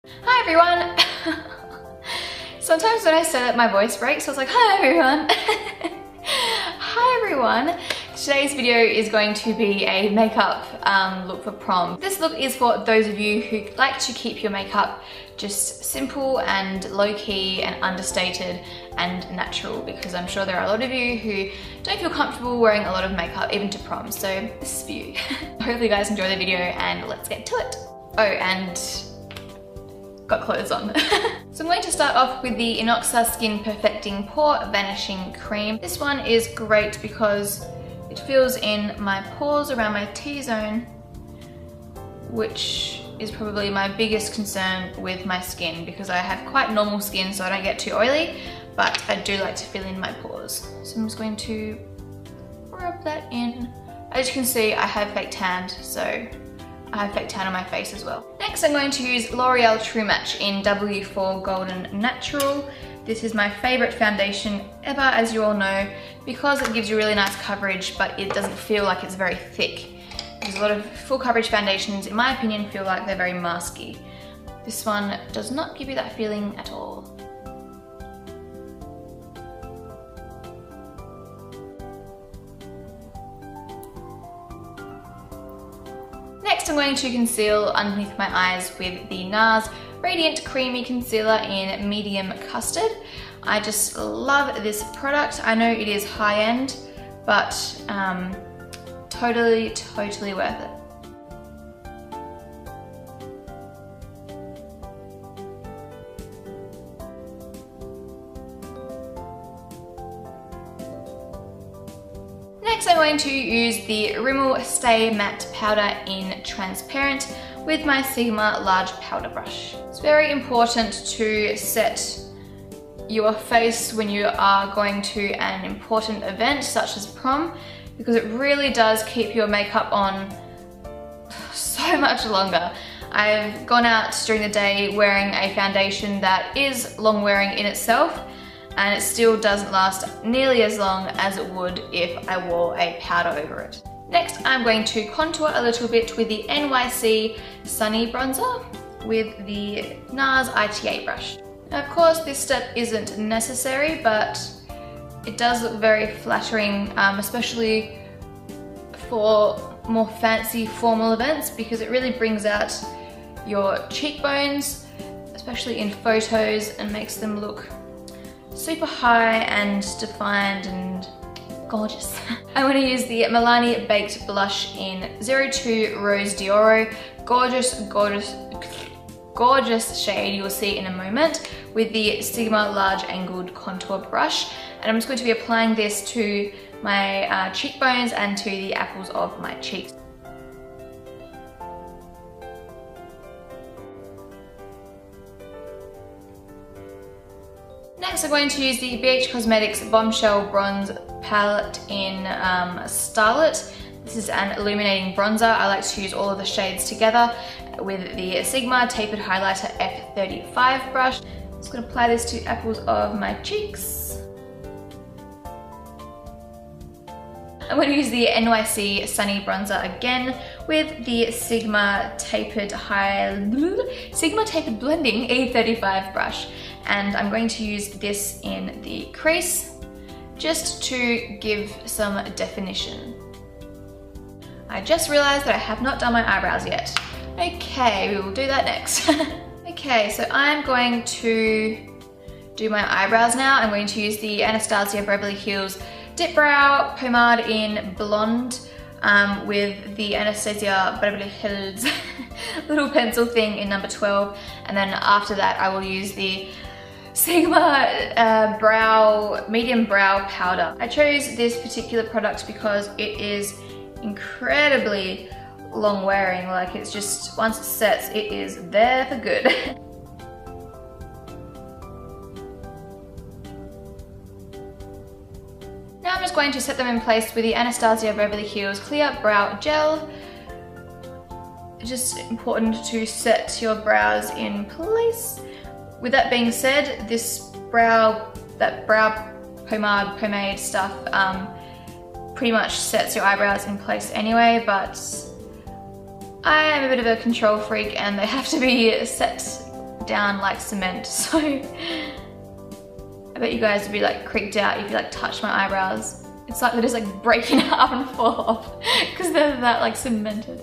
Hi everyone! Sometimes when I say that my voice breaks, so I was like, hi everyone! Hi everyone! Today's video is going to be a makeup look for prom. This look is for those of you who like to keep your makeup just simple and low-key and understated and natural, because I'm sure there are a lot of you who don't feel comfortable wearing a lot of makeup, even to prom, so this is for you. Hopefully you guys enjoy the video and let's get to it. Oh, and got clothes on. So I'm going to start off with the Inoxa Skin Perfecting Pore Vanishing Cream. This one is great because it fills in my pores around my T-zone, which is probably my biggest concern with my skin, because I have quite normal skin so I don't get too oily, but I do like to fill in my pores. So I'm just going to rub that in. As you can see, I have fake tanned, so I have fake tan on my face as well. Next, I'm going to use L'Oreal True Match in W4 Golden Natural. This is my favorite foundation ever, as you all know, because it gives you really nice coverage, but it doesn't feel like it's very thick. Because a lot of full coverage foundations, in my opinion, feel like they're very masky. This one does not give you that feeling at all. Next, I'm going to conceal underneath my eyes with the NARS Radiant Creamy Concealer in Medium Custard. I just love this product. I know it is high-end, but totally worth it. Next, I'm going to use the Rimmel Stay Matte Powder in Transparent with my Sigma Large Powder Brush. It's very important to set your face when you are going to an important event such as prom, because it really does keep your makeup on so much longer. I've gone out during the day wearing a foundation that is long wearing in itself, and it still doesn't last nearly as long as it would if I wore a powder over it. Next, I'm going to contour a little bit with the NYC Sunny Bronzer with the NARS ITA brush. Now, of course, this step isn't necessary, but it does look very flattering, especially for more fancy formal events, because it really brings out your cheekbones, especially in photos, and makes them look super high and defined and gorgeous. I'm going to use the Milani Baked Blush in 02 Rose d'Oro. Gorgeous shade, you will see in a moment, with the Sigma Large Angled Contour Brush. And I'm just going to be applying this to my cheekbones and to the apples of my cheeks. Next, I'm going to use the BH Cosmetics Bombshell Bronze Palette in Starlet. This is an illuminating bronzer. I like to use all of the shades together with the Sigma Tapered Highlighter F35 brush. I'm just going to apply this to apples of my cheeks. I'm going to use the NYC Sunny Bronzer again with the Sigma Tapered Blending E35 brush. And I'm going to use this in the crease just to give some definition. I just realized that I have not done my eyebrows yet. Okay, we will do that next. Okay, so I'm going to do my eyebrows now. I'm going to use the Anastasia Beverly Hills Dip Brow Pomade in Blonde with the Anastasia Beverly Hills little pencil thing in number 12. And then after that, I will use the Sigma medium brow powder. I chose this particular product because it is incredibly long wearing. Like, it's just, once it sets, it is there for good. Now I'm just going to set them in place with the Anastasia Beverly Hills Clear Brow Gel. It's just important to set your brows in place. With that being said, that brow pomade stuff pretty much sets your eyebrows in place anyway, but I am a bit of a control freak and they have to be set down like cement. So I bet you guys would be like creeped out if you like touch my eyebrows. It's like they're just like breaking up and fall off because they're that like cemented.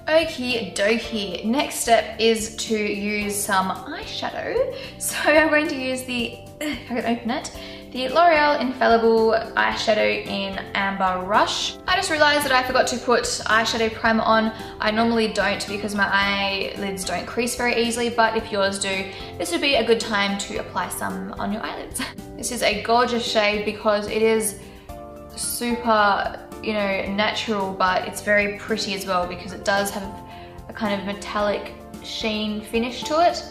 Okie dokie. Next step is to use some eyeshadow. So I'm going to use the, if I can open it, the L'Oreal Infallible eyeshadow in Amber Rush. I just realized that I forgot to put eyeshadow primer on. I normally don't because my eyelids don't crease very easily, but if yours do, this would be a good time to apply some on your eyelids. This is a gorgeous shade because it is super, you know, natural, but it's very pretty as well because it does have a kind of metallic sheen finish to it.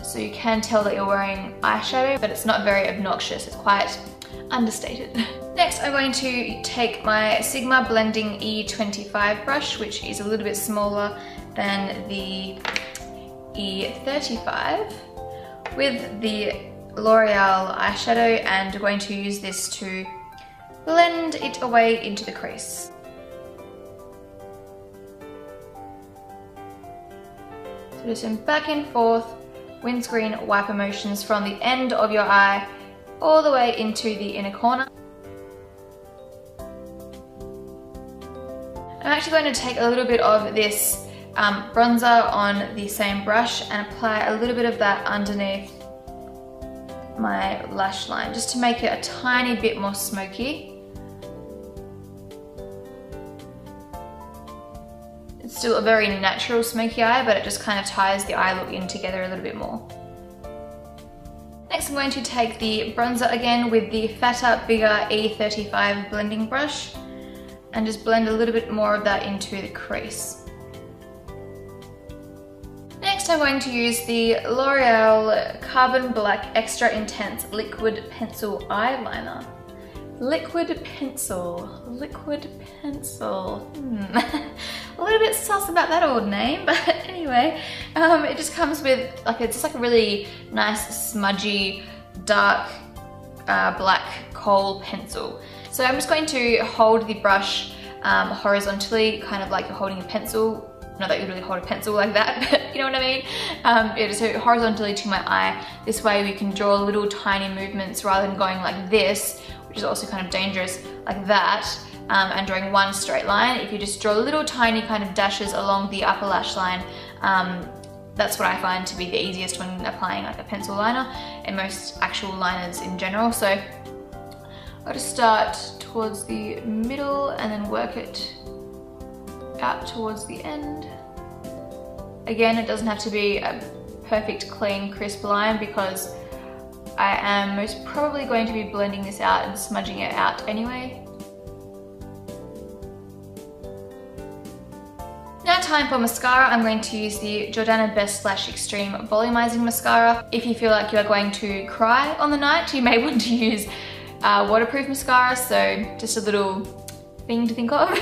So you can tell that you're wearing eyeshadow, but it's not very obnoxious. It's quite understated. Next, I'm going to take my Sigma Blending E25 brush, which is a little bit smaller than the E35, with the L'Oreal eyeshadow, and I'm going to use this to blend it away into the crease. So do some back and forth windscreen wiper motions from the end of your eye all the way into the inner corner. I'm actually going to take a little bit of this bronzer on the same brush and apply a little bit of that underneath my lash line just to make it a tiny bit more smoky. It's still a very natural smoky eye, but it just kind of ties the eye look in together a little bit more. Next, I'm going to take the bronzer again with the fatter, bigger E35 blending brush and just blend a little bit more of that into the crease. Next, I'm going to use the L'Oreal Carbon Black Extra Intense Liquid Pencil Eyeliner. Liquid pencil. A little bit sus about that old name, but anyway, it just comes with like, it's just like a really nice smudgy dark black kohl pencil. So I'm just going to hold the brush horizontally, kind of like you're holding a pencil. Not that you really hold a pencil like that, but you know what I mean? Yeah, so horizontally to my eye. This way we can draw little tiny movements rather than going like this, which is also kind of dangerous, like that, and drawing one straight line. If you just draw little tiny kind of dashes along the upper lash line, that's what I find to be the easiest when applying like a pencil liner and most actual liners in general. So I'll just start towards the middle and then work it out towards the end. Again, it doesn't have to be a perfect, clean, crisp line because I am most probably going to be blending this out and smudging it out anyway. Now time for mascara. I'm going to use the Jordana Best Lash Extreme Volumizing Mascara. If you feel like you are going to cry on the night, you may want to use waterproof mascara, so just a little thing to think of.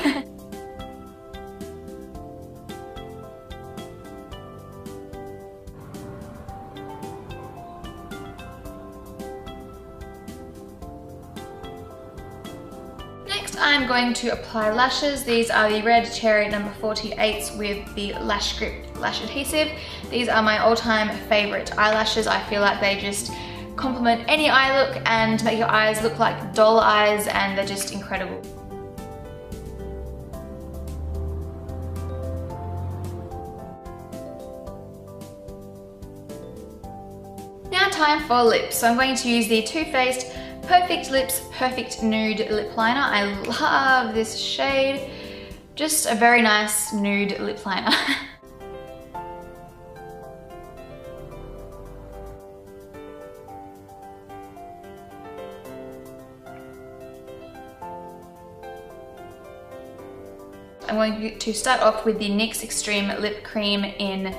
I'm going to apply lashes. These are the Red Cherry number 48s with the Lash Grip Lash Adhesive. These are my all-time favorite eyelashes. I feel like they just complement any eye look and make your eyes look like doll eyes, and they're just incredible. Now time for lips. So I'm going to use the Too Faced Perfect Lips Perfect Nude Lip Liner. I love this shade. Just a very nice nude lip liner. I'm going to start off with the NYX Extreme Lip Cream in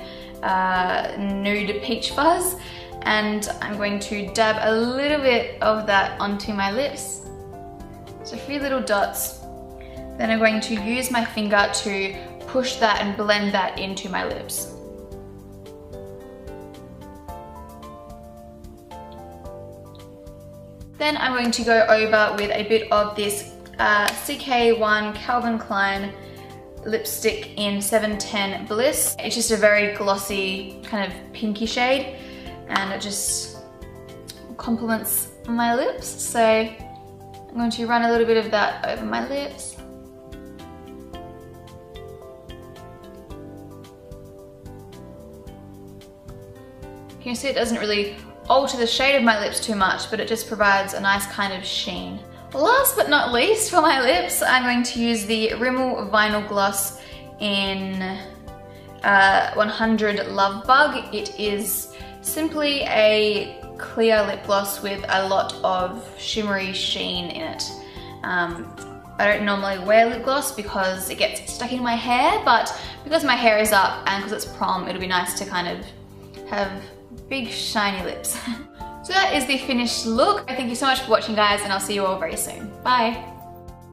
Nude Peach Fuzz. And I'm going to dab a little bit of that onto my lips. Just a few little dots. Then I'm going to use my finger to push that and blend that into my lips. Then I'm going to go over with a bit of this CK1 Calvin Klein lipstick in 710 Bliss. It's just a very glossy kind of pinky shade, and it just complements my lips. So I'm going to run a little bit of that over my lips. You can see it doesn't really alter the shade of my lips too much, but it just provides a nice kind of sheen. Last but not least, for my lips, I'm going to use the Rimmel Vinyl Gloss in 100 Love Bug. It is simply a clear lip gloss with a lot of shimmery sheen in it. I don't normally wear lip gloss because it gets stuck in my hair, but because my hair is up and because it's prom, it'll be nice to kind of have big shiny lips. So that is the finished look. Thank you so much for watching, guys, and I'll see you all very soon. Bye.